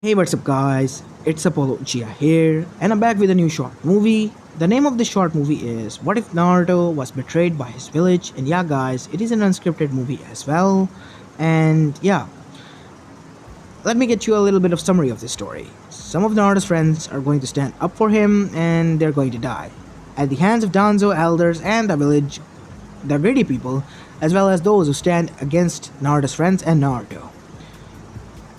Hey, what's up, guys? It's Apollo Uchiha here, and I'm back with a new short movie. The name of this short movie is What If Naruto Was Betrayed by His Village? And yeah, guys, it is an unscripted movie as well. And yeah, let me get you a little bit of summary of this story. Some of Naruto's friends are going to stand up for him, and they're going to die at the hands of Danzo elders and the village, the greedy people, as well as those who stand against Naruto's friends and Naruto.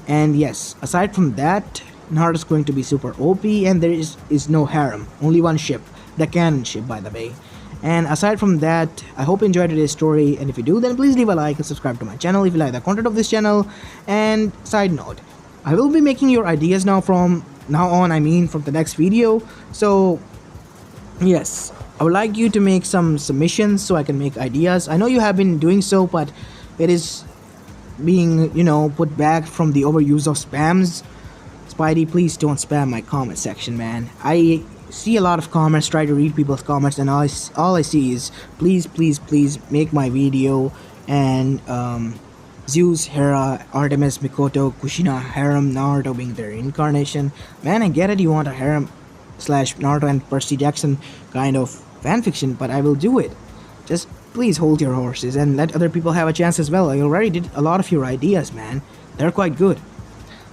And yes, aside from that, Naruto's going to be super OP and there is no harem, only one ship, the canon ship by the way. And aside from that, I hope you enjoyed today's story, and if you do, then please leave a like and subscribe to my channel if you like the content of this channel. And side note, I will be making your ideas from now on, from the next video. So yes, I would like you to make some submissions so I can make ideas. I know you have been doing so, but it is being put back from the overuse of spams. Spidey, please don't spam my comment section, man. I see a lot of comments, try to read people's comments, and all I see is please make my video. And Zeus, Hera, Artemis, Mikoto, Kushina, harem, Naruto being their incarnation. Man, I get it, you want a harem slash Naruto and Percy Jackson kind of fanfiction, but I will do it. Just please hold your horses and let other people have a chance as well. I already did a lot of your ideas, man. They're quite good.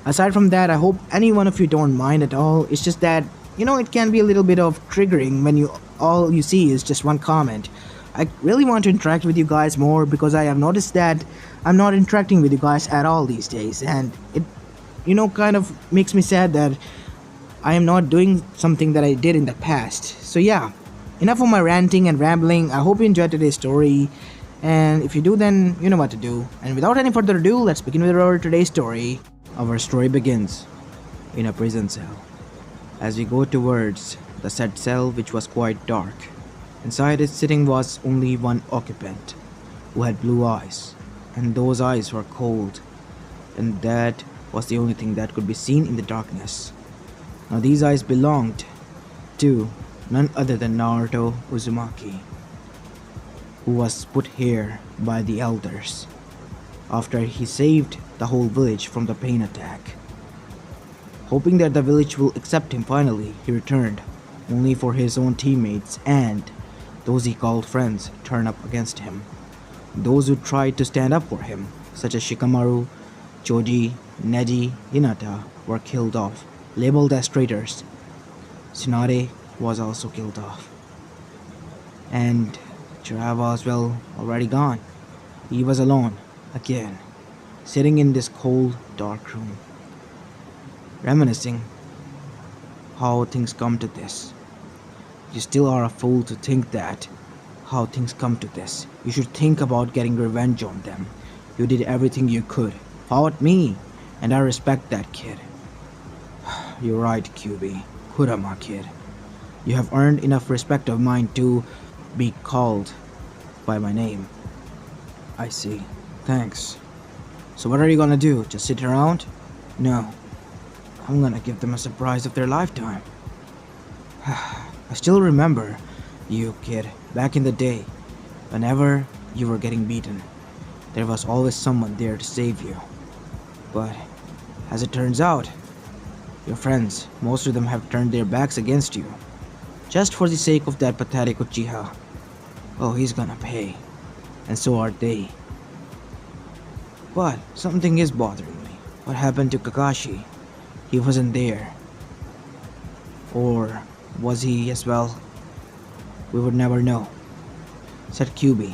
Aside from that, I hope any one of you don't mind at all. It's just that, it can be a little bit of triggering when all you see is just one comment. I really want to interact with you guys more because I have noticed that I'm not interacting with you guys at all these days, and it kind of makes me sad that I am not doing something that I did in the past. So yeah, enough of my ranting and rambling. I hope you enjoyed today's story, and if you do, then you know what to do. And without any further ado, let's begin with our today's story. Our story begins in a prison cell. As we go towards the said cell, which was quite dark, inside its sitting was only one occupant who had blue eyes, and those eyes were cold, and that was the only thing that could be seen in the darkness. Now these eyes belonged to none other than Naruto Uzumaki, who was put here by the elders after he saved the whole village from the pain attack. Hoping that the village will accept him finally, he returned, only for his own teammates and those he called friends turn up against him. Those who tried to stand up for him, such as Shikamaru, Choji, Neji, Hinata, were killed off, labeled as traitors. Tsunade was also killed off. And Jiraiya was, well, already gone. He was alone, again, sitting in this cold, dark room, reminiscing how things come to this. You still are a fool to think that how things come to this. You should think about getting revenge on them. You did everything you could, fought me, and I respect that, kid. You're right, QB. Kurama, kid. You have earned enough respect of mine to be called by my name. I see. Thanks. So what are you gonna do? Just sit around? No. I'm gonna give them a surprise of their lifetime. I still remember you, kid, back in the day. Whenever you were getting beaten, there was always someone there to save you. But as it turns out, your friends, most of them have turned their backs against you, just for the sake of that pathetic Uchiha. Oh, he's gonna pay. And so are they. But something is bothering me. What happened to Kakashi? He wasn't there. Or was he as well? We would never know, said Kyubi,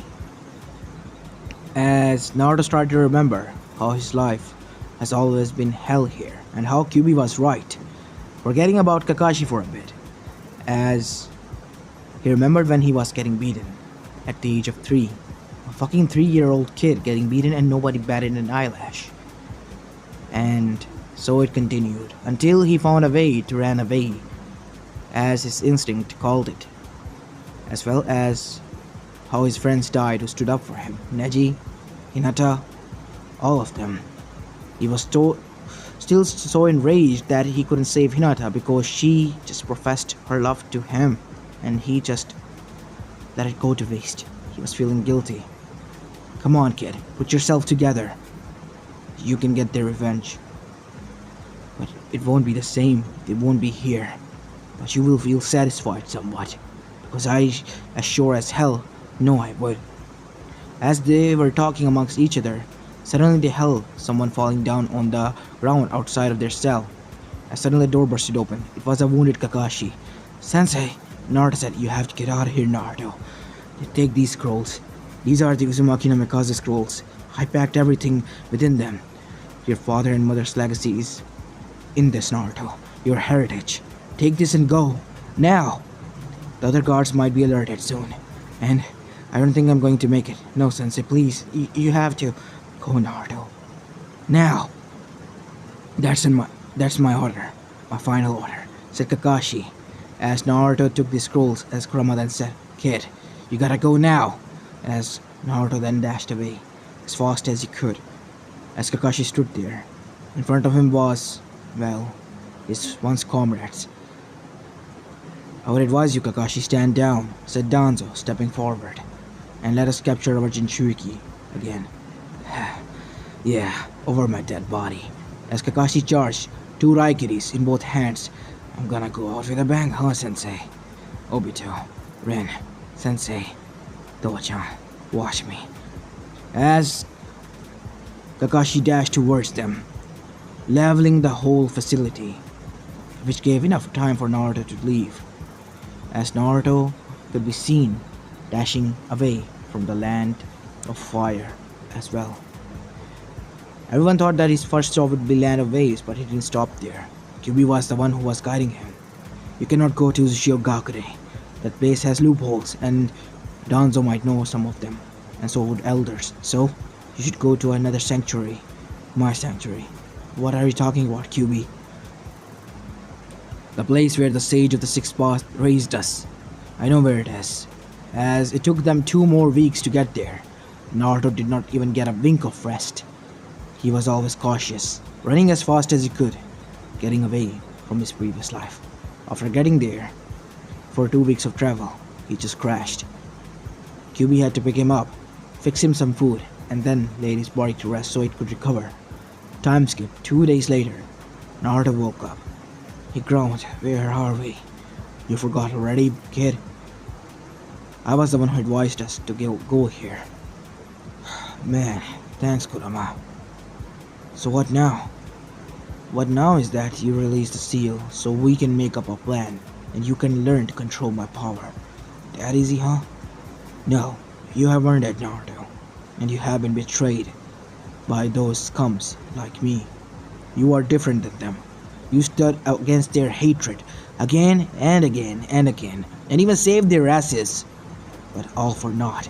as Naruto started to remember how his life has always been hell here, and how Kyubi was right, forgetting about Kakashi for a bit, as he remembered when he was getting beaten at the age of 3. A fucking 3-year-old kid getting beaten and nobody batted an eyelash. And so it continued, until he found a way to run away, as his instinct called it, as well as how his friends died who stood up for him. Neji, Hinata, all of them. He was still so enraged that he couldn't save Hinata because she just professed her love to him, and he just let it go to waste. He was feeling guilty. Come on, kid, put yourself together. You can get their revenge. But it won't be the same. They won't be here. But you will feel satisfied somewhat. Because as sure as hell, know I would. As they were talking amongst each other, suddenly they held someone falling down on the ground outside of their cell. As suddenly the door bursted open. It was a wounded Kakashi. Sensei, Naruto said, you have to get out of here, Naruto. Take these scrolls. These are the Uzumaki no Mikaze scrolls. I packed everything within them. Your father and mother's legacy is in this, Naruto. Your heritage. Take this and go. Now! The other guards might be alerted soon. And I don't think I'm going to make it. No, Sensei, please. You have to. Go, Naruto. Now! That's my order. My final order, said Kakashi. As Naruto took the scrolls, as Kurama then said, Kid, you gotta go now. As Naruto then dashed away, as fast as he could. As Kakashi stood there, in front of him was, well, his once comrades. I would advise you, Kakashi, stand down, said Danzo, stepping forward, and let us capture our Jinchuriki again. Yeah, over my dead body. As Kakashi charged, two Raikiris in both hands. I'm gonna go out with a bang, huh, Sensei? Obito, Rin, Sensei, Towa-chan, watch me. As Kakashi dashed towards them, leveling the whole facility, which gave enough time for Naruto to leave, as Naruto could be seen dashing away from the land of fire as well. Everyone thought that his first stop would be Land of Waves, but he didn't stop there. Kyuubi was the one who was guiding him. You cannot go to Shiogakure. That place has loopholes, and Danzo might know some of them, and so would elders. So, you should go to another sanctuary. My sanctuary. What are you talking about, Kyuubi? The place where the Sage of the Sixth Path raised us. I know where it is. As it took them 2 more weeks to get there, Naruto did not even get a wink of rest. He was always cautious, running as fast as he could, getting away from his previous life. After getting there, for 2 weeks of travel, he just crashed. Kyuubi had to pick him up, fix him some food, and then laid his body to rest so it could recover. Time skip. 2 days later, Naruto woke up. He groaned, where are we? You forgot already, kid? I was the one who advised us to go here. Man, thanks, Kurama. So what now? What now is that you release the seal so we can make up a plan and you can learn to control my power. That easy, huh? No, you have earned it, Naruto, and you have been betrayed by those scums like me. You are different than them. You stood against their hatred again and again and again, and even saved their asses, but all for naught.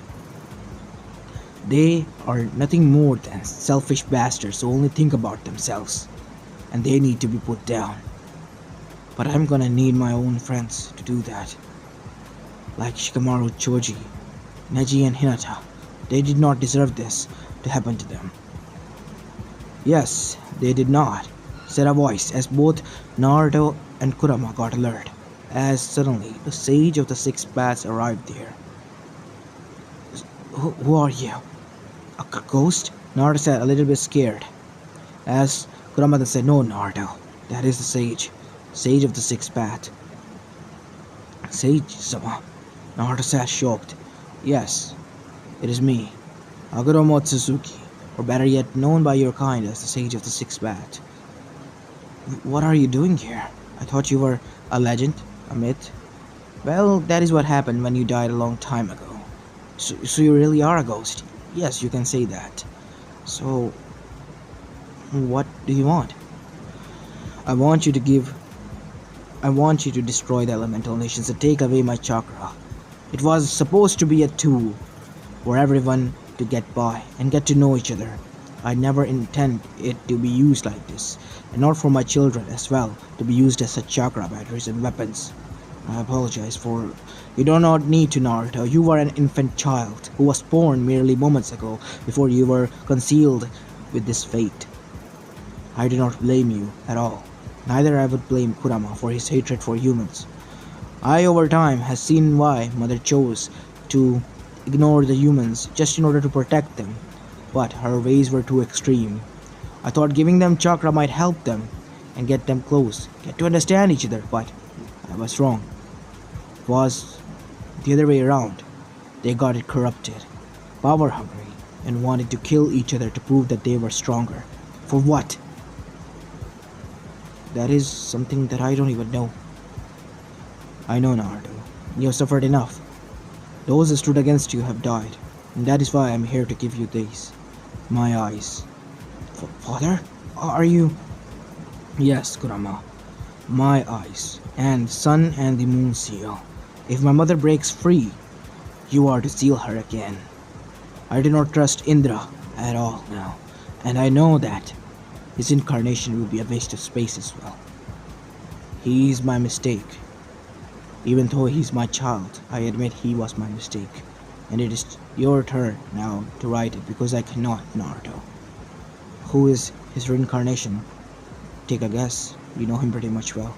They are nothing more than selfish bastards who only think about themselves, and they need to be put down. But I'm gonna need my own friends to do that. Like Shikamaru Choji, Neji and Hinata. They did not deserve this to happen to them. Yes, they did not, said a voice as both Naruto and Kurama got alert, as suddenly the Sage of the Six Paths arrived there. Who are you? A ghost? Naruto said, a little bit scared. As Kurama then said, no, Naruto, that is the Sage. Sage of the Six Paths. Sage-sama? Naruto said, shocked. Yes, it is me, Aguro Motsutsuki, or better yet, known by your kind as the Sage of the Six Paths. What are you doing here? I thought you were a legend, a myth. Well, that is what happened when you died a long time ago. So you really are a ghost? Yes, you can say that. So, what do you want? I want you to destroy the elemental nations and take away my chakra. It was supposed to be a tool for everyone to get by and get to know each other. I never intend it to be used like this, and not for my children as well, to be used as such chakra batteries and weapons. I apologize for... You do not need to, Naruto. You were an infant child who was born merely moments ago before you were concealed with this fate. I do not blame you at all. Neither I would blame Kurama for his hatred for humans. I over time has seen why Mother chose to ignore the humans just in order to protect them, but her ways were too extreme. I thought giving them chakra might help them, and get them close, get to understand each other, but I was wrong. It was the other way around. They got it corrupted, power hungry, and wanted to kill each other to prove that they were stronger. For what? That is something that I don't even know. I know, Naruto. You have suffered enough. Those who stood against you have died, and that is why I am here to give you these. My eyes. Father? Are you... Yes, Kurama. My eyes, and sun and the moon seal. If my mother breaks free, you are to seal her again. I do not trust Indra at all now, and I know that his incarnation will be a waste of space as well. He is my mistake. Even though he's my child, I admit he was my mistake. And it is your turn now to right it because I cannot, Naruto. Who is his reincarnation? Take a guess. You know him pretty much well.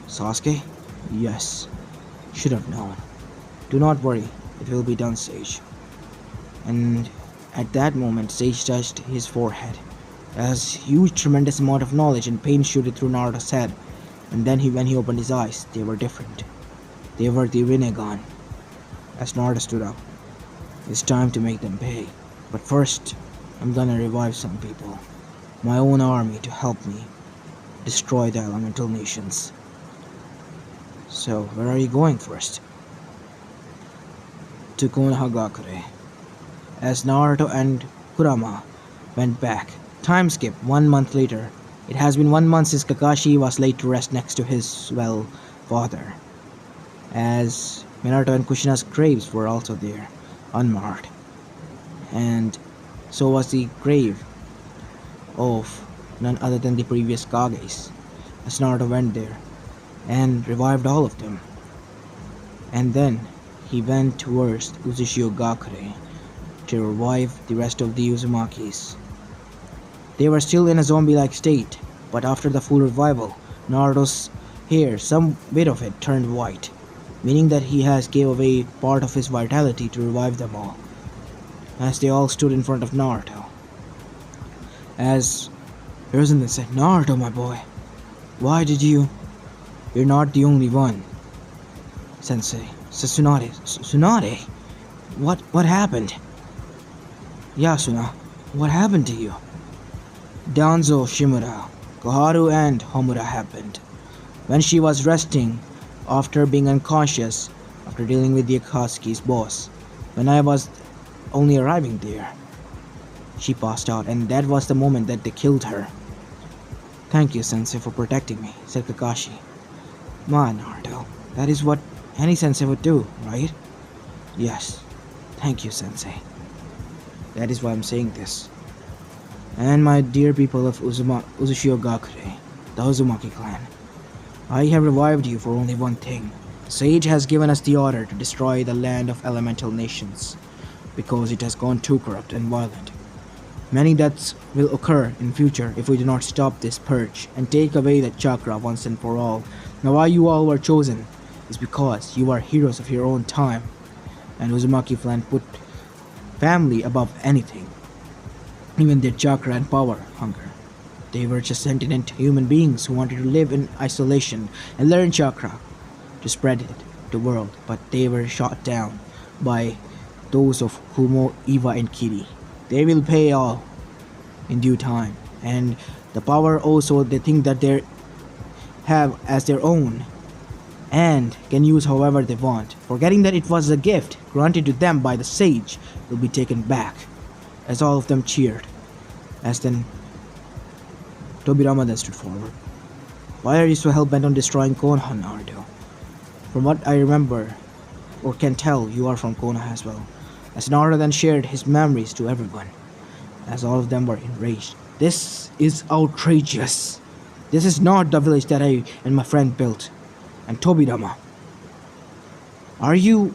Sasuke? Yes. Should have known. Do not worry. It will be done, Sage. And at that moment, Sage touched his forehead. As huge, tremendous amount of knowledge and pain shooted through Naruto's head. And then when he opened his eyes, they were different. They were the Rinnegan. As Naruto stood up, it's time to make them pay. But first, I'm gonna revive some people. My own army to help me destroy the elemental nations. So, where are you going first? To Konohagakure. As Naruto and Kurama went back, time skip 1 month later. It has been 1 month since Kakashi was laid to rest next to his, well, father. As Minato and Kushina's graves were also there, unmarked. And so was the grave of none other than the previous Kages. As Naruto went there and revived all of them. And then he went towards Uchiha to revive the rest of the Uzumakis. They were still in a zombie-like state, but after the full revival, Naruto's hair, some bit of it, turned white, meaning that he has gave away part of his vitality to revive them all. As they all stood in front of Naruto. As Hiruzen said, Naruto, my boy, why did you... You're not the only one. Sensei, Tsunade, Tsunade? What happened? Yasuna, what happened to you? Danzo, Shimura, Koharu and Homura happened. When she was resting after being unconscious after dealing with the Akatsuki's boss, when I was only arriving there, she passed out, and that was the moment that they killed her. Thank you, Sensei, for protecting me, said Kakashi. Ma, Naruto, that is what any sensei would do, right? Yes. Thank you, Sensei. That is why I'm saying this. And my dear people of Uchiha, the Uzumaki clan, I have revived you for only one thing. Sage has given us the order to destroy the land of elemental nations, because it has gone too corrupt and violent. Many deaths will occur in future if we do not stop this purge and take away the chakra once and for all. Now why you all were chosen is because you are heroes of your own time, and Uzumaki clan put family above anything, even their chakra and power hunger. They were just sentient human beings who wanted to live in isolation and learn chakra to spread it to the world, but they were shot down by those of Kumo, Eva and Kiri. They will pay all in due time, and the power also they think that they have as their own and can use however they want, forgetting that it was a gift granted to them by the sage will be taken back. As all of them cheered, as then Tobirama then stood forward. Why are you so hell-bent on destroying Konoha, Naruto? From what I remember or can tell, you are from Konoha as well. As Naruto then shared his memories to everyone, as all of them were enraged. This is outrageous. This is not the village that I and my friend built. And Tobirama, are you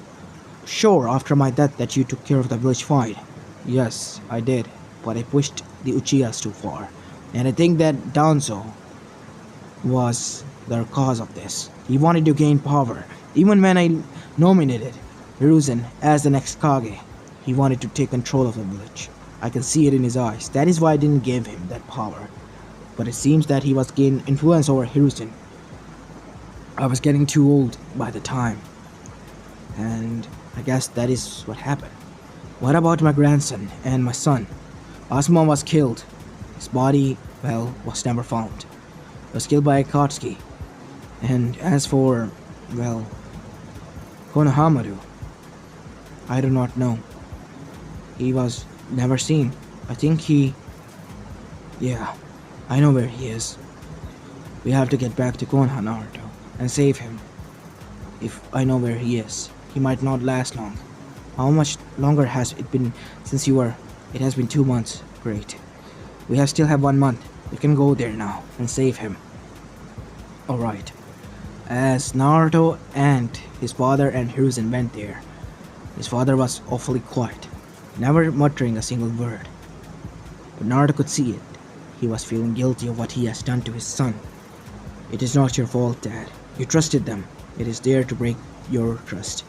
sure after my death that you took care of the village fine? Yes, I did, but I pushed the Uchihas too far. And I think that Danzo was the cause of this. He wanted to gain power. Even when I nominated Hiruzen as the next Kage, he wanted to take control of the village. I can see it in his eyes. That is why I didn't give him that power. but it seems that he was gained influence over Hiruzen. I was getting too old by the time, and I guess that is what happened. What about my grandson and my son? Asuma was killed. His body, well, was never found. He was killed by Akatsuki. And as for, well, Konohamaru, I do not know. He was never seen. I think yeah, I know where he is. We have to get back to Konoha, Naruto, and save him. If I know where he is, he might not last long. How much longer has it been since you were? It has been 2 months. Great. We still have 1 month. We can go there now and save him. Alright. As Naruto and his father and Hiruzen went there, his father was awfully quiet, never muttering a single word. But Naruto could see it. He was feeling guilty of what he has done to his son. It is not your fault, Dad. You trusted them. It is there to break your trust.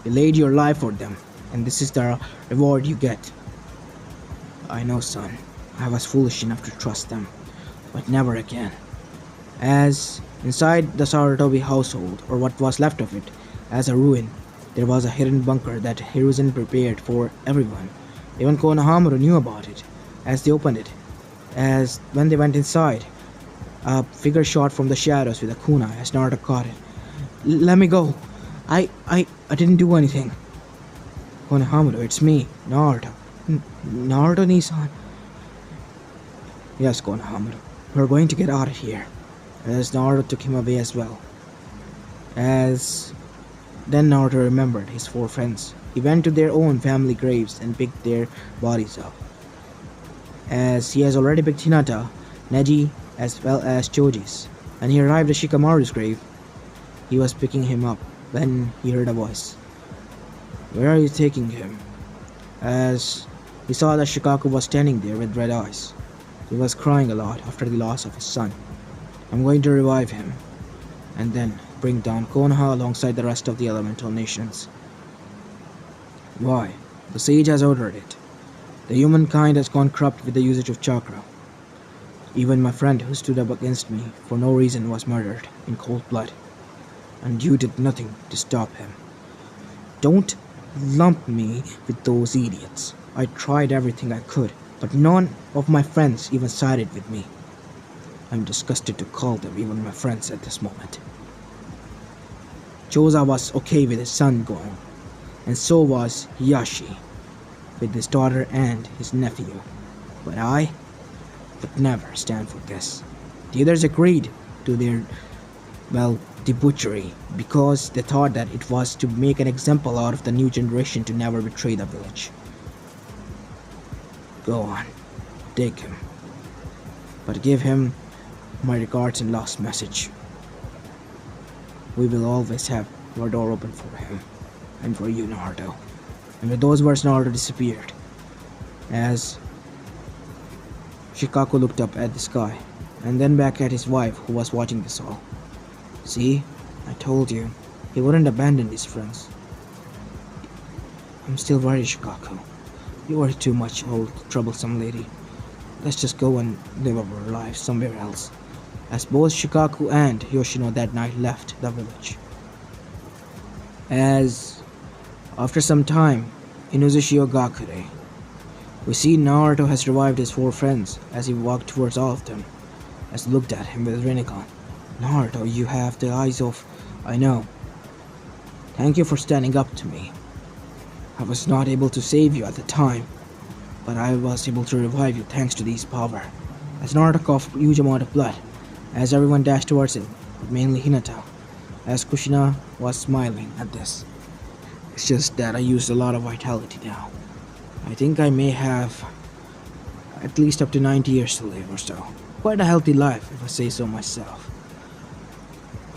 You laid your life for them, and this is the reward you get. I know, son. I was foolish enough to trust them, but never again. As inside the Sarutobi household, or what was left of it, as a ruin, there was a hidden bunker that Hiruzen prepared for everyone. Even Konohamaru knew about it. As they opened it, as when they went inside, a figure shot from the shadows with a kunai as Naruto caught it. Let me go. I didn't do anything. Konohamaru, it's me, Naruto. Naruto-Nisan. Yes, Konohamaru. We're going to get out of here. As Naruto took him away as well. As then Naruto remembered his 4 friends. He went to their own family graves and picked their bodies up. As he has already picked Hinata, Neji, as well as Choji's. And he arrived at Shikamaru's grave. He was picking him up when he heard a voice. Where are you taking him? As he saw that Shikaku was standing there with red eyes. He was crying a lot after the loss of his son. I'm going to revive him, and then bring down Konoha alongside the rest of the elemental nations. Why? The sage has ordered it. The humankind has gone corrupt with the usage of chakra. Even my friend who stood up against me for no reason was murdered in cold blood, and you did nothing to stop him. Don't lump me with those idiots. I tried everything I could, but none of my friends even sided with me. I'm disgusted to call them even my friends at this moment. Choza was okay with his son going, and so was Hiyashi, with his daughter and his nephew. But I would never stand for this. The others agreed to their, debauchery, because they thought that it was to make an example out of the new generation to never betray the village. Go on, take him. But give him my regards and last message. We will always have your door open for him, and for you, Naruto. And with those words, Naruto disappeared, as Shikaku looked up at the sky, and then back at his wife, who was watching this all. See, I told you, he wouldn't abandon his friends. I'm still worried, Shikaku. You are too much old, troublesome lady. Let's just go and live our lives somewhere else. As both Shikaku and Yoshino that night left the village. As after some time, in Uzushio Gakure, we see Naruto has revived his 4 friends as he walked towards all of them, as they looked at him with Rinnegan. Naruto, you have the eyes of... I know. Thank you for standing up to me. I was not able to save you at the time, but I was able to revive you thanks to these power. As Naruto coughed a huge amount of blood, as everyone dashed towards him, but mainly Hinata, as Kushina was smiling at this. It's just that I used a lot of vitality now. I think I may have at least up to 90 years to live or so. Quite a healthy life, if I say so myself.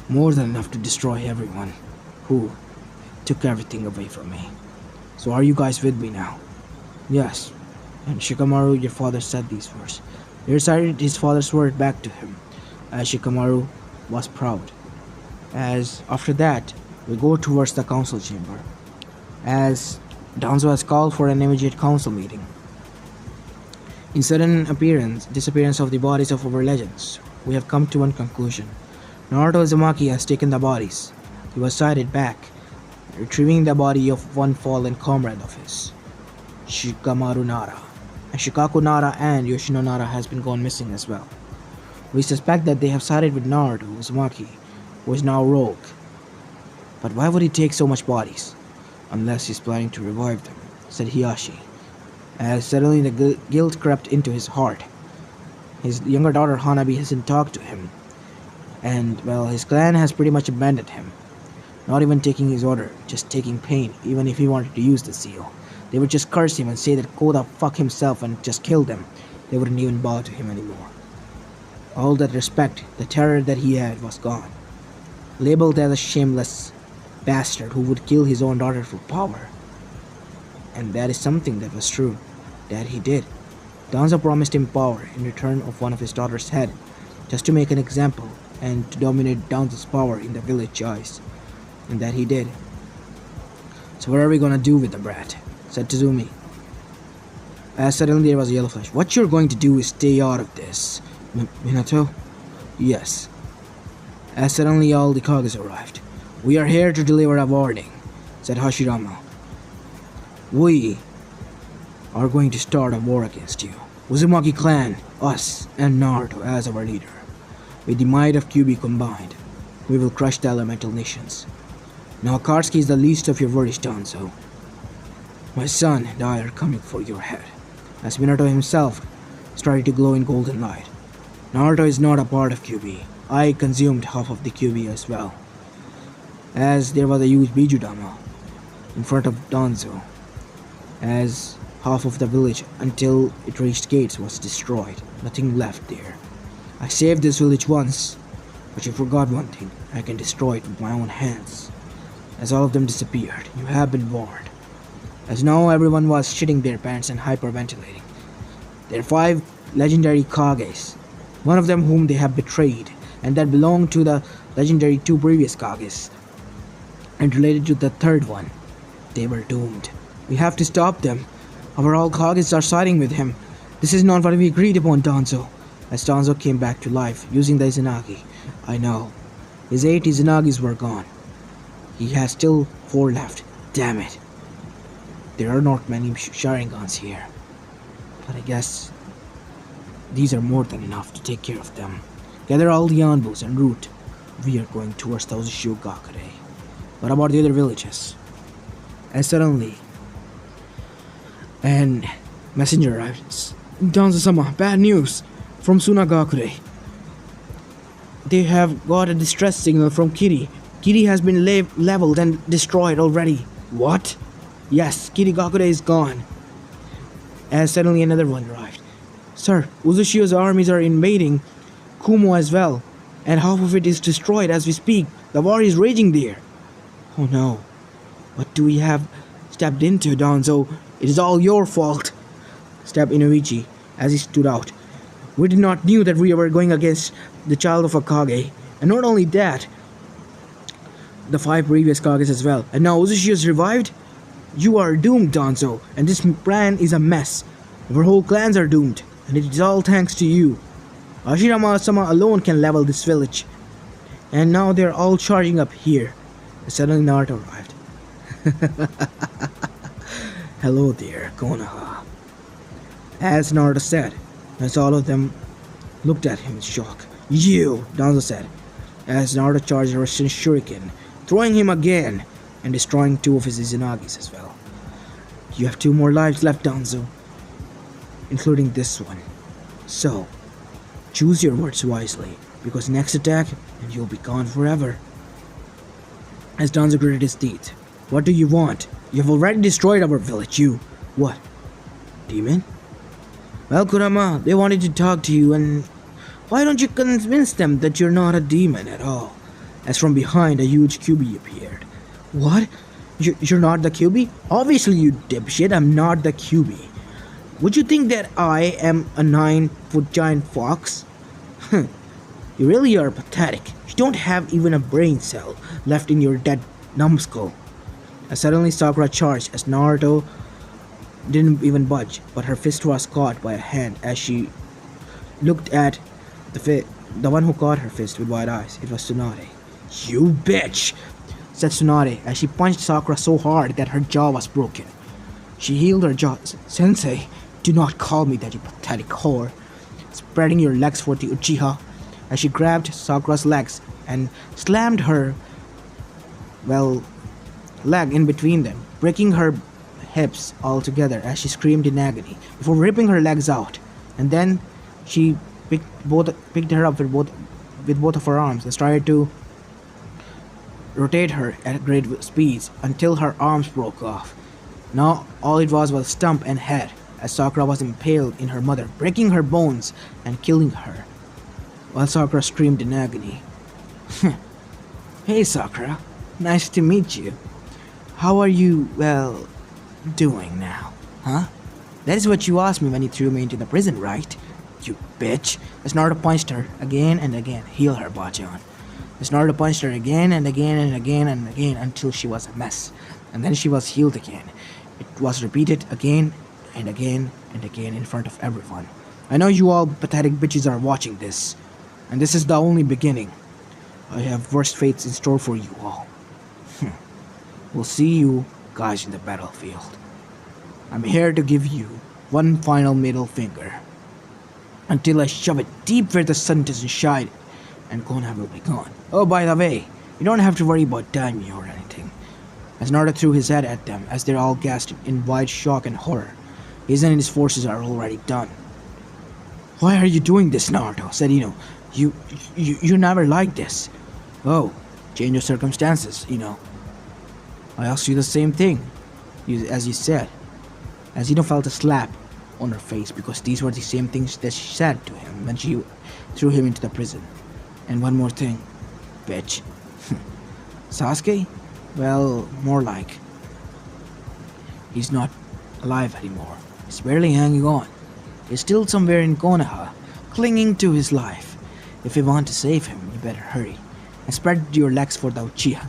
More than enough to destroy everyone who took everything away from me. So are you guys with me now? Yes. And Shikamaru, your father said these words. He recited his father's word back to him, as Shikamaru was proud. As after that, we go towards the council chamber, as Danzo has called for an immediate council meeting. In sudden disappearance of the bodies of our legends, we have come to one conclusion. Naruto Uzumaki has taken the bodies. He was sighted back, retrieving the body of one fallen comrade of his, Shikamaru Nara. And Shikaku Nara and Yoshino Nara has been gone missing as well. We suspect that they have sided with Naruto Uzumaki, who is now rogue. But why would he take so much bodies? Unless he's planning to revive them, said Hiyashi, as suddenly the guilt crept into his heart. His younger daughter Hanabi hasn't talked to him, and well, his clan has pretty much abandoned him. Not even taking his order, just taking pain, even if he wanted to use the seal. They would just curse him and say that go the fuck himself and just kill them. They wouldn't even bow to him anymore. All that respect, the terror that he had was gone. Labeled as a shameless bastard who would kill his own daughter for power. And that is something that was true, that he did. Danzo promised him power in return of one of his daughter's head, just to make an example and to dominate Danzo's power in the village eyes. And that he did. So what are we gonna do with the brat? Said Tazumi. As suddenly there was a yellow flash. What you're going to do is stay out of this. Minato? Yes. As suddenly all the Kages arrived. We are here to deliver a warning, said Hashirama. We are going to start a war against you. Uzumaki clan, us, and Naruto as our leader. With the might of Kyuubi combined, we will crush the elemental nations. Now Akatsuki is the least of your worries, Danzo. My son and I are coming for your head. As Minato himself started to glow in golden light. Naruto is not a part of Kyuubi. I consumed half of the Kyuubi as well. As there was a huge Bijudama in front of Danzo. As half of the village until it reached gates was destroyed. Nothing left there. I saved this village once, but you forgot one thing. I can destroy it with my own hands. As all of them disappeared, you have been warned. As now everyone was shitting their pants and hyperventilating. There are 5 legendary Kages, one of them whom they have betrayed, and that belonged to the legendary 2 previous Kages, and related to the 3rd one. They were doomed. We have to stop them. Our all Kages are siding with him. This is not what we agreed upon, Danzo. As Danzo came back to life, using the Izanagi. I know. His 8 Izanagis were gone. He has still 4 left. Damn it. There are not many Sharingans here. But I guess these are more than enough to take care of them. Gather all the Anbus en route. We are going towards the Uchiha. What about the other villages? And suddenly, an messenger arrived. Danzo-sama, bad news from Tsunagakure. They have got a distress signal from Kiri. Kiri has been leveled and destroyed already. What? Yes, Kirigakure is gone. As suddenly another one arrived. Sir, Uzushi's armies are invading Kumo as well, and half of it is destroyed as we speak. The war is raging there. Oh no. What do we have stepped into, Danzo? It is all your fault. Stepped Inoichi as he stood out. We did not knew that we were going against the child of a Kage. And not only that, the 5 previous Kages as well. And now Uzushi is revived? You are doomed, Danzo, and this plan is a mess. Our whole clans are doomed, and it is all thanks to you. Hashirama-sama alone can level this village. And now they are all charging up here. And suddenly Naruto arrived. Hello there, Konoha. As Naruto said, as all of them looked at him in shock. You, Danzo said, as Naruto charged a Russian shuriken, throwing him again, and destroying 2 of his Izanagis as well. You have 2 more lives left, Danzo, including this one. So, choose your words wisely, because next attack, and you'll be gone forever. As Danzo gritted his teeth. What do you want? You have already destroyed our village, you. What? Demon? Well, Kurama, they wanted to talk to you, and why don't you convince them that you're not a demon at all? As from behind, a huge Kyuubi appeared. What? You're not the Kyuubi? Obviously, you dipshit, I'm not the Kyuubi. Would you think that I am a 9-foot giant fox? You really are pathetic. You don't have even a brain cell left in your dead numbskull. As suddenly Sakura charged as Naruto didn't even budge, but her fist was caught by a hand as she looked at the one who caught her fist with wide eyes. It was Tsunade. "You bitch!" said Tsunade as she punched Sakura so hard that her jaw was broken. She healed her jaw. "Sensei, do not call me that, you pathetic whore. Spreading your legs for the Uchiha." As she grabbed Sakura's legs and slammed her, leg in between them, breaking her hips altogether as she screamed in agony before ripping her legs out. And then she picked her up with both of her arms and started to rotate her at great speeds until her arms broke off. Now all it was a stump and head, as Sakura was impaled in her mother, breaking her bones and killing her, while Sakura screamed in agony. "Hey Sakura, nice to meet you. How are you, doing now, huh? That is what you asked me when you threw me into the prison, right? You bitch." As Naruto punched her again and again. "Heal her, Bajan." As Naruto punched her again and again and again and again until she was a mess. And then she was healed again. It was repeated again and again and again in front of everyone. I know you all pathetic bitches are watching this, and this is the only beginning. I have worse fates in store for you all. We'll see you guys in the battlefield. I'm here to give you one final middle finger until I shove it deep where the sun doesn't shine and Konoha will be gone. Oh, by the way, you don't have to worry about Daimyo or anything." As Naruto threw his head at them as they all gasped in wide shock and horror. "His and his forces are already done." "Why are you doing this, Naruto?" said Ino. You never liked this." "Oh, change of circumstances, I asked you the same thing, as you said." As Ino felt a slap on her face because these were the same things that she said to him when she threw him into the prison. "And one more thing, bitch." "Sasuke? Well, more like. He's not alive anymore. He's barely hanging on. He's still somewhere in Konoha, clinging to his life. If you want to save him, you better hurry. And spread your legs for the Uchiha."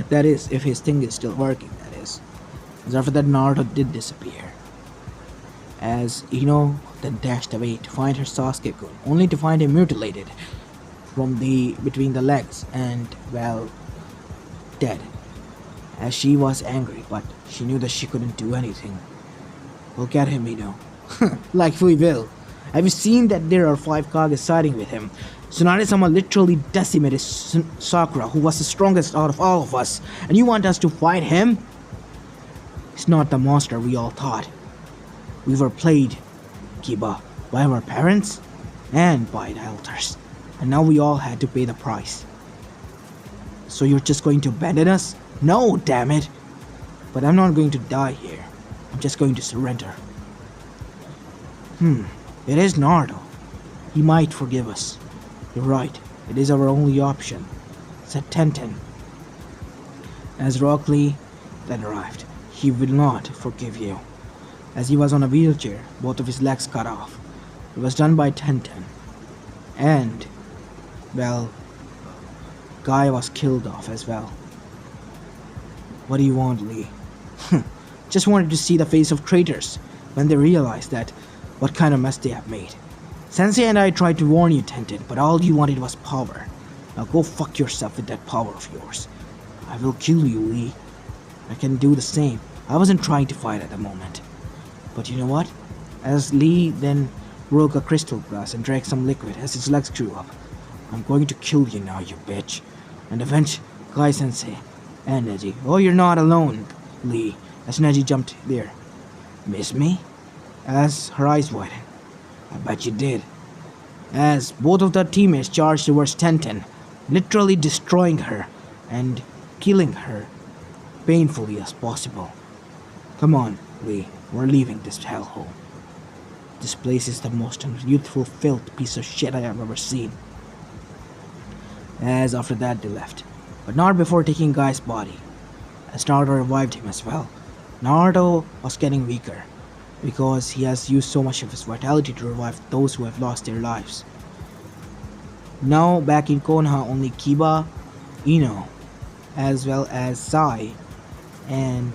That is, if his thing is still working, that is. As after that, Naruto did disappear. As Ino then dashed away to find her Sasuke-kun, only to find him mutilated between the legs and, dead. As she was angry, but she knew that she couldn't do anything. "We'll get him, Ino." "Like we will. Have you seen that there are 5 Kages siding with him? Tsunade-sama literally decimated Sakura, who was the strongest out of all of us, and you want us to fight him? He's not the monster we all thought. We were played, Kiba, by our parents and by the elders, and now we all had to pay the price. So you're just going to abandon us? No, damn it! But I'm not going to die here. I'm just going to surrender." It is Naruto. He might forgive us. "You're right. It is our only option," said Tenten. As Rock Lee then arrived. "He will not forgive you." As he was on a wheelchair, both of his legs cut off. It was done by Tenten. And, Guy was killed off as well. "What do you want, Lee?" "Just wanted to see the face of traitors when they realize that what kind of mess they have made. Sensei and I tried to warn you, Tenten, but all you wanted was power. Now go fuck yourself with that power of yours. I will kill you, Lee. I can do the same. I wasn't trying to fight at the moment. But you know what?" As Lee then broke a crystal glass and drank some liquid as his legs grew up. "I'm going to kill you now, you bitch. And avenge Kai Sensei and Neji." "Oh, you're not alone, Lee." As Neji jumped there. "Miss me?" As her eyes widened. "I bet you did." As both of the teammates charged towards Tenten, literally destroying her and killing her painfully as possible. "Come on, Lee, we're leaving this hellhole. This place is the most unyouthful filth piece of shit I have ever seen." As after that they left, but not before taking Guy's body, as Naruto revived him as well. Naruto was getting weaker, because he has used so much of his vitality to revive those who have lost their lives. Now back in Konoha, only Kiba, Ino, as well as Sai, and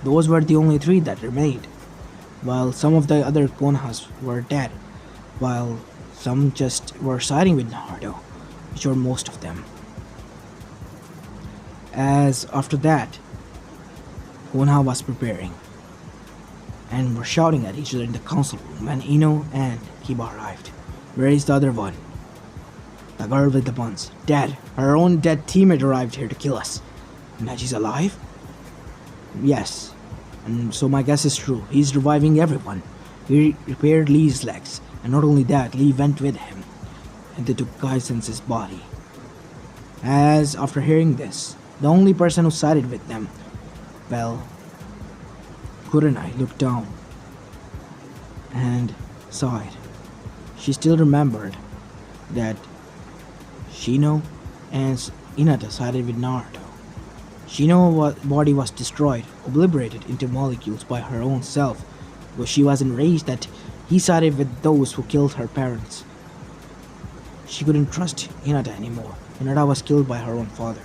Those were the only three that remained, while some of the other Konohas were dead, while some just were siding with Naruto, which were most of them. As after that, Konoha was preparing and were shouting at each other in the council room when Ino and Kiba arrived. Where is the other one? The girl with the buns. Dead. Her own dead teammate arrived here to kill us. And that she's alive? Yes. And so my guess is true. He's reviving everyone. He repaired Lee's legs. And not only that, Lee went with him. And they took Kaisen's body. As after hearing this, the only person who sided with them, well, Kurenai looked down and sighed. She still remembered that Shino and Hinata sided with Naruto. Shino's body was destroyed, obliterated into molecules by her own self, because she was enraged that he sided with those who killed her parents. She couldn't trust Hinata anymore. Hinata was killed by her own father.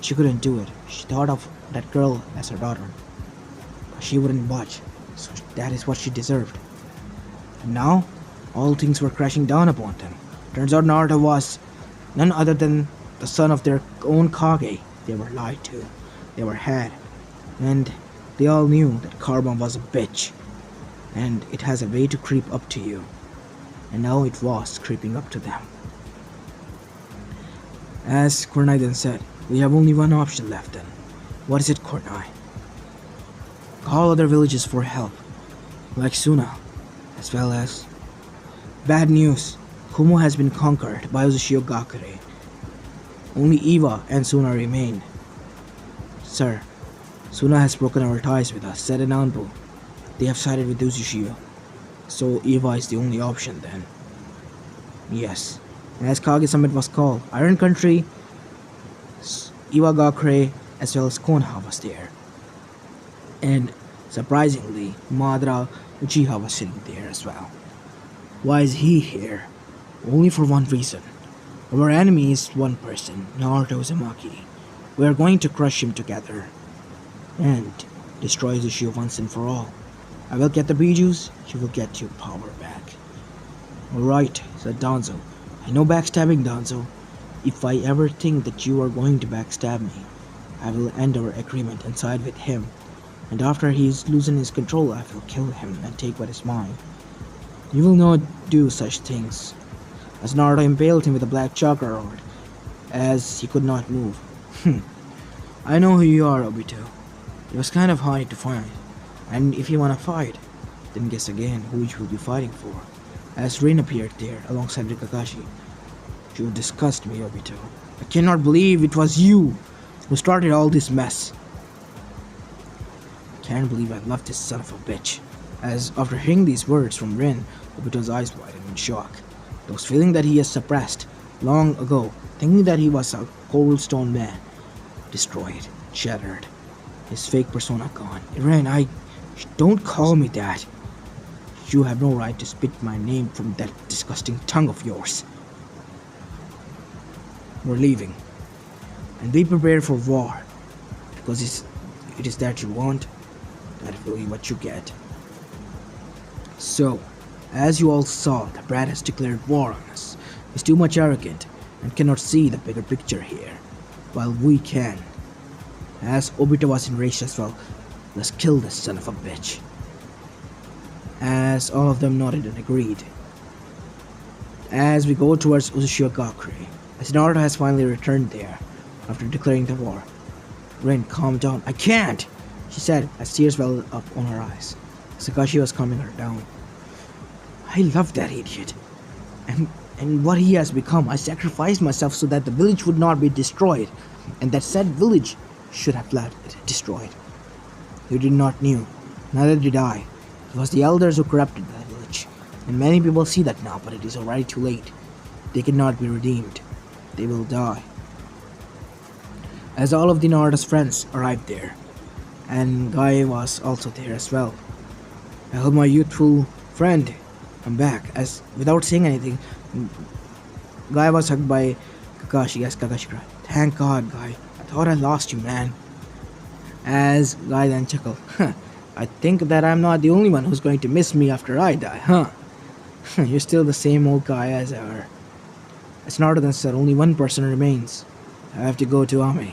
She couldn't do it. She thought of that girl as her daughter. But she wouldn't budge, so that is what she deserved. And now, all things were crashing down upon them. Turns out Naruto was none other than the son of their own Kage. They were lied to. They were had. And they all knew that karma was a bitch. And it has a way to creep up to you. And now it was creeping up to them. As Kurenai then said, we have only one option left then. What is it, Kurenai? Call other villages for help. Like Suna. As well as... Bad news. Kumo has been conquered by Uchiha. Only Eva and Suna remain. Sir, Suna has broken our ties with us, said Ananbu. They have sided with Uchiha. So Eva is the only option then. Yes. As Kage Summit was called, Iron Country, Iwagakure, as well as Konoha was there. And surprisingly, Madara Uchiha was sitting there as well. Why is he here? Only for one reason. Our enemy is one person, Naruto Uzumaki. We are going to crush him together and destroy Uchiha once and for all. I will get the Bijus, you will get your power back. Alright, said Danzo. I know backstabbing, Danzo. If I ever think that you are going to backstab me, I will end our agreement and side with him. And after he is losing his control, I will kill him and take what is mine. You will not do such things. As Naruto impaled him with a black chakra rod, as he could not move. I know who you are, Obito. It was kind of hard to find. And if you wanna fight, then guess again who you will be fighting for. As Rin appeared there alongside Kakashi. You disgust me, Obito. I cannot believe it was you who started all this mess. I can't believe I loved this son of a bitch. As after hearing these words from Rin, Obito's eyes widened in shock. Those feelings that he has suppressed long ago, thinking that he was a cold stone man, destroyed, shattered, his fake persona gone. Rin, don't call me that. You have no right to spit my name from that disgusting tongue of yours. We're leaving. And be prepared for war. Because it is that you want, that will be what you get. So, as you all saw, the brat has declared war on us. He's too much arrogant and cannot see the bigger picture here, while we can. As Obito was enraged as well, let's kill this son of a bitch. As all of them nodded and agreed. As we go towards Uchiha, as Naruto has finally returned there after declaring the war. Rin, calm down. I can't, she said as tears welled up on her eyes. Sakashi was calming her down. I love that idiot. And what he has become. I sacrificed myself so that the village would not be destroyed, and that said village should have left it destroyed. You did not knew. Neither did I. It was the elders who corrupted that village. And many people see that now, but it is already too late. They cannot be redeemed. They will die. As all of the Naruto's friends arrived there, and Guy was also there as well. I held my youthful friend come back, as without saying anything, Guy was hugged by Kakashi as Kakashi cried, "Thank God, Guy. I thought I lost you, man." As Guy then chuckled. I think that I'm not the only one who's going to miss me after I die, huh? You're still the same old guy as ever. As Naruto then said, only one person remains. I have to go to Ame.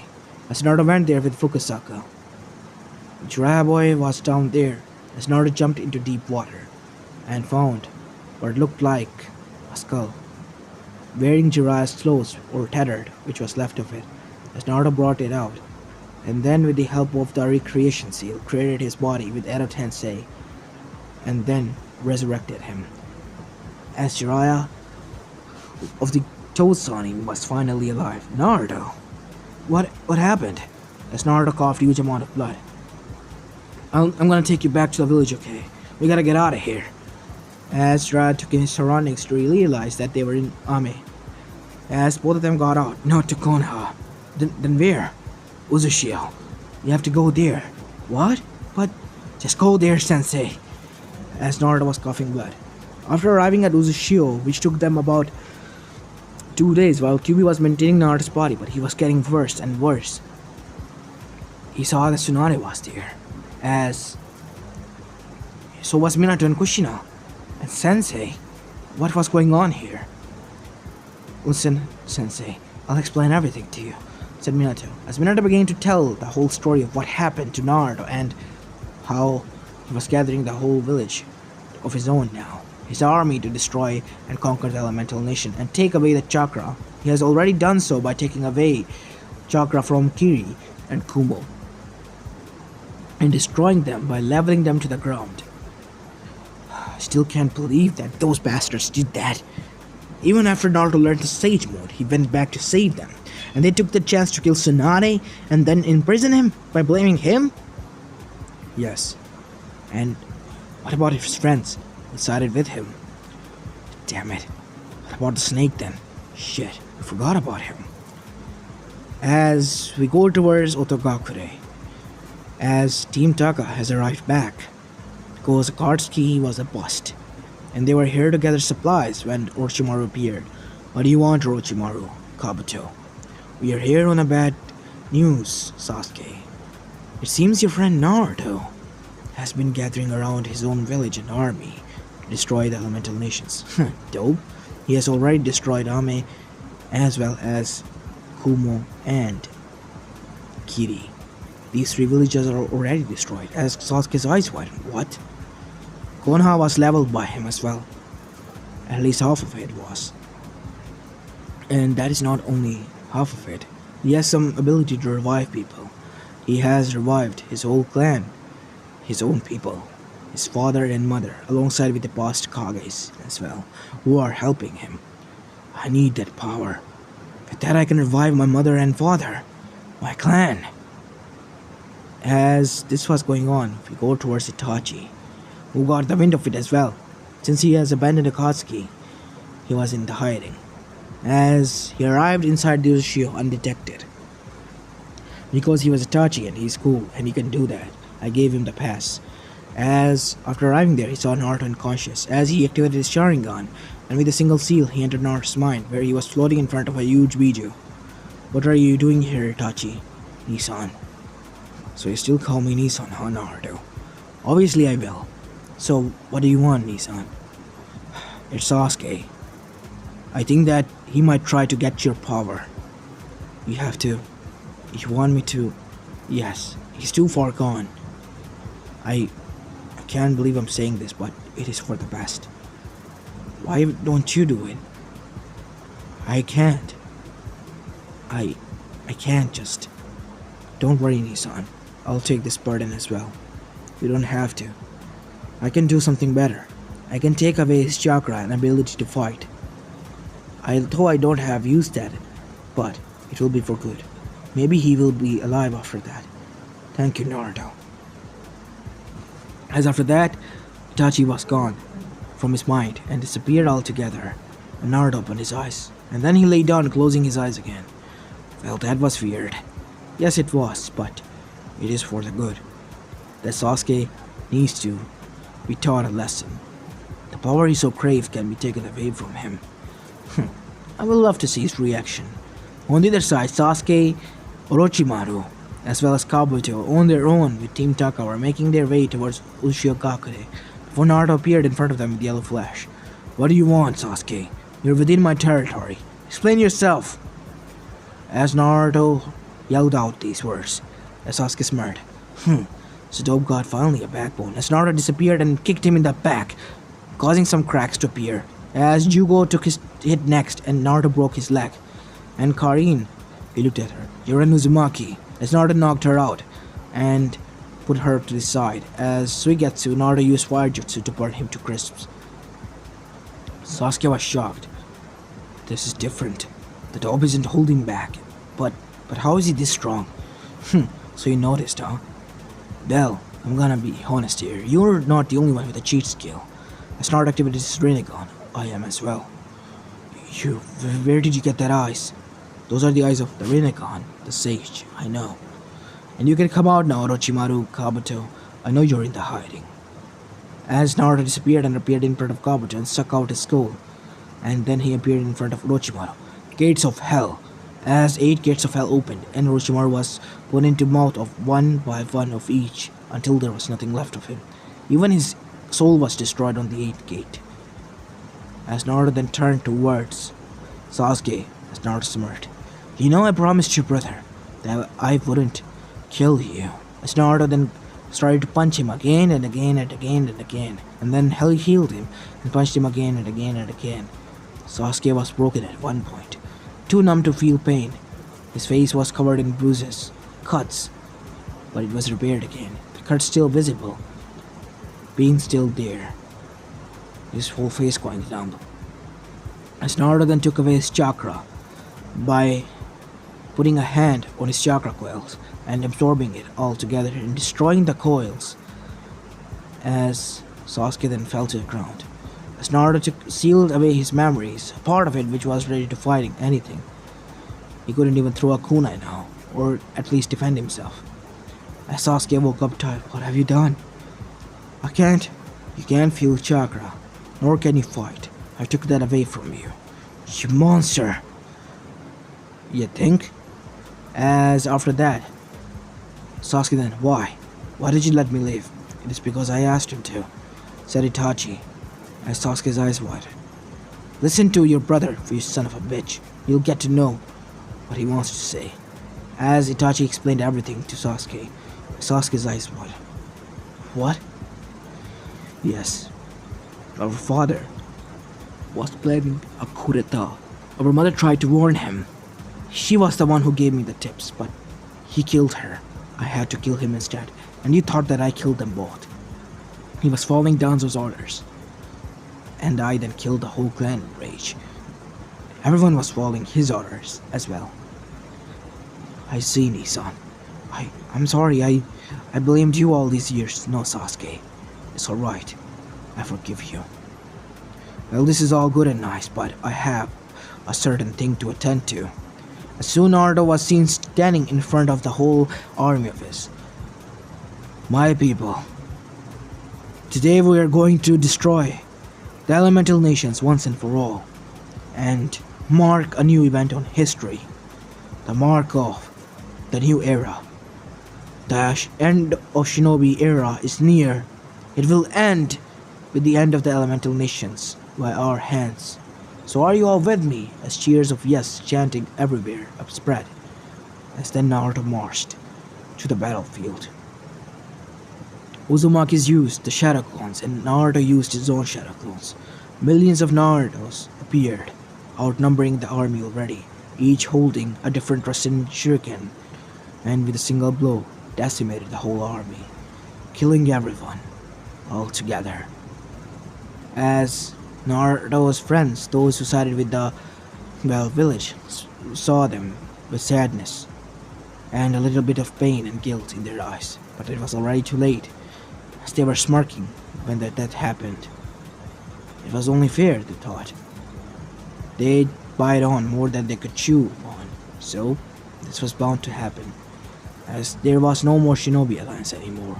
As Naruto went there with Fukusaka. Jiraiya boy was down there as Naruto jumped into deep water and found what looked like a skull. Wearing Jiraiya's clothes or tethered, which was left of it, as Naruto brought it out, and then with the help of the recreation seal, created his body with Edo Tensei, and then resurrected him. As Jiraiya of the Tosanin was finally alive. Naruto! What happened? As Naruto coughed a huge amount of blood. I'm gonna take you back to the village, okay? We gotta get out of here. As Jiraiya took in his surroundings to realize that they were in Ame. As both of them got out, not to Konoha. Then where? Uzushio. You have to go there. What? But just go there, sensei. As Naruto was coughing blood. After arriving at Uzushio, which took them about 2 days while Kyuubi was maintaining Naruto's body, but he was getting worse and worse. He saw that Tsunade was there. So was Minato and Kushina. And Sensei, what was going on here? Listen, Sensei, I'll explain everything to you, said Minato, as Minato began to tell the whole story of what happened to Naruto and how he was gathering the whole village of his own now, his army to destroy and conquer the elemental nation and take away the chakra. He has already done so by taking away chakra from Kiri and Kumo and destroying them by leveling them to the ground. I still can't believe that those bastards did that. Even after Naruto learned the Sage Mode, he went back to save them, and they took the chance to kill Tsunade and then imprison him by blaming him? Yes. And what about his friends who sided with him? Damn it. What about the snake then? Shit, I forgot about him. As we go towards Otogakure, as Team Taka has arrived back, because Akatsuki was a bust, and they were here to gather supplies when Orochimaru appeared. What do you want, Orochimaru? Kabuto. We are here on a bad news, Sasuke. It seems your friend Naruto has been gathering around his own village and army to destroy the elemental nations. Dope. He has already destroyed Ame as well as Kumo and Kiri. These 3 villages are already destroyed, as Sasuke's eyes widened. What? Konoha was leveled by him as well. At least half of it was. And that is not only half of it. He has some ability to revive people. He has revived his whole clan, his own people, his father and mother, alongside with the past Kages as well, who are helping him. I need that power. With that I can revive my mother and father, my clan. As this was going on, we go towards Itachi, who got the wind of it as well. Since he has abandoned Akatsuki, he was in the hiding. As he arrived inside the Uchiha undetected. Because he was Itachi and he's cool and he can do that, I gave him the pass. As after arriving there, he saw Naruto unconscious. As he activated his Sharingan, and with a single seal, he entered Naruto's mind, where he was floating in front of a huge Biju. What are you doing here, Itachi? Nissan. So you still call me Nissan, huh, Naruto? Obviously I will. So, what do you want, Nissan? It's Sasuke. I think that he might try to get your power. You have to. You want me to? Yes, he's too far gone. I can't believe I'm saying this, but it is for the best. Why don't you do it? I can't. I can't just. Don't worry, Nissan. I'll take this burden as well. You don't have to. I can do something better. I can take away his chakra and ability to fight. Although I don't have used that, but it will be for good. Maybe he will be alive after that. Thank you, Naruto. As after that, Itachi was gone from his mind and disappeared altogether, and Naruto opened his eyes, and then he lay down, closing his eyes again. Well, that was weird. Yes, it was, but it is for the good. That Sasuke needs to be taught a lesson. The power he so craved can be taken away from him. I would love to see his reaction. On the other side, Sasuke, Orochimaru, as well as Kabuto, on their own with Team Taka were making their way towards Uchiha before Naruto appeared in front of them with Yellow Flash. What do you want, Sasuke? You're within my territory. Explain yourself! As Naruto yelled out these words, as Sasuke smirked. So Dope got finally a backbone, as Naruto disappeared and kicked him in the back, causing some cracks to appear. As Jugo took his hit next and Naruto broke his leg. And Karin, he looked at her. You're an Uzumaki, as Naruto knocked her out and put her to the side. As Suigetsu, Naruto used fire jutsu to burn him to crisps. Sasuke was shocked. This is different. The Dope isn't holding back. But how is he this strong? So you noticed, huh? Well, I'm gonna be honest here. You're not the only one with a cheat skill. As Naruto activated his Rinnegan, I am as well. Where did you get that eyes? Those are the eyes of the Rinnegan, the sage, I know. And you can come out now, Orochimaru, Kabuto. I know you're in the hiding. As Naruto disappeared and appeared in front of Kabuto and stuck out his skull. And then he appeared in front of Orochimaru. Gates of Hell. As 8 gates of hell opened, and Orochimaru was put into mouth of one by one of each, until there was nothing left of him. Even his soul was destroyed on the 8th gate. As Naruto then turned towards Sasuke, as Naruto smirked. You know I promised your brother that I wouldn't kill you. As Naruto then started to punch him again and again and again and again, and then Hell healed him and punched him again and again and again. Sasuke was broken at one point, too numb to feel pain. His face was covered in bruises, cuts, but it was repaired again. The cuts still visible, being still there. His whole face going numb. As Naruto then took away his chakra by putting a hand on his chakra coils and absorbing it all together and destroying the coils. As Sasuke then fell to the ground. As Naruto sealed away his memories, a part of it which was ready to fighting anything. He couldn't even throw a kunai now, or at least defend himself. As Sasuke woke up tired, what have you done? I can't. You can't feel chakra, nor can you fight. I took that away from you. You monster! You think? As after that, Sasuke then, why? Why did you let me live? It is because I asked him to, said Itachi, as Sasuke's eyes widened. Listen to your brother, you son of a bitch. You'll get to know what he wants to say. As Itachi explained everything to Sasuke, Sasuke's eyes widened. What? Yes, our father was planning a coup d'etat. Our mother tried to warn him. She was the one who gave me the tips, but he killed her. I had to kill him instead, and you thought that I killed them both. He was following Danzo's orders, and I then killed the whole clan in rage. Everyone was following his orders as well. I see, Nissan. I'm sorry, I blamed you all these years. No, Sasuke. It's alright. I forgive you. Well, this is all good and nice, but I have a certain thing to attend to. Soon Naruto was seen standing in front of the whole army of his. My people, today we are going to destroy the elemental nations once and for all, and mark a new event on history, the mark of the new era. The end of Shinobi era is near. It will end with the end of the elemental nations by our hands. So are you all with me? As cheers of yes chanting everywhere upspread, as then Naruto marched to the battlefield. Uzumaki's used the shadow clones and Naruto used his own shadow clones. Millions of Narutos appeared, outnumbering the army already, each holding a different Rasen shuriken, and with a single blow decimated the whole army, killing everyone all together. As Naruto's friends, those who sided with the village, saw them with sadness and a little bit of pain and guilt in their eyes, but it was already too late, as they were smirking when that happened. It was only fair, they thought. They'd bite on more than they could chew on, so this was bound to happen, as there was no more Shinobi Alliance anymore.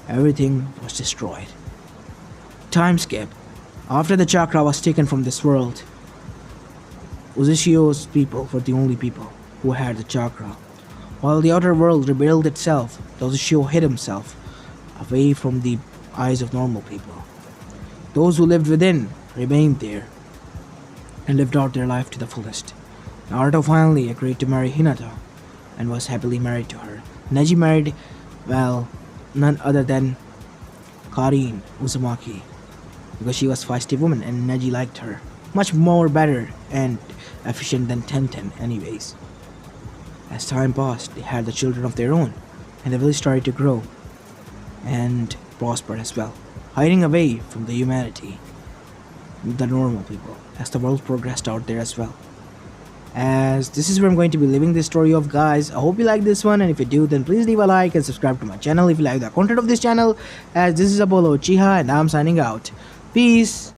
Everything was destroyed. Time skip. After the chakra was taken from this world, Uzushio's people were the only people who had the chakra. While the outer world rebuilt itself, the Uchiha hid himself away from the eyes of normal people. Those who lived within remained there and lived out their life to the fullest. Naruto finally agreed to marry Hinata and was happily married to her. Neji married, well, none other than Karin Uzumaki because she was a feisty woman and Neji liked her. Much more better and efficient than Tenten anyways. As time passed, they had the children of their own and the village started to grow and prosper as well, hiding away from the humanity, the normal people, as the world progressed out there as well. As this is where I'm going to be leaving this story of, guys. I hope you like this one, and if you do, then please leave a like and subscribe to my channel if you like the content of this channel. As this is Apollo Uchiha and I'm signing out. Peace.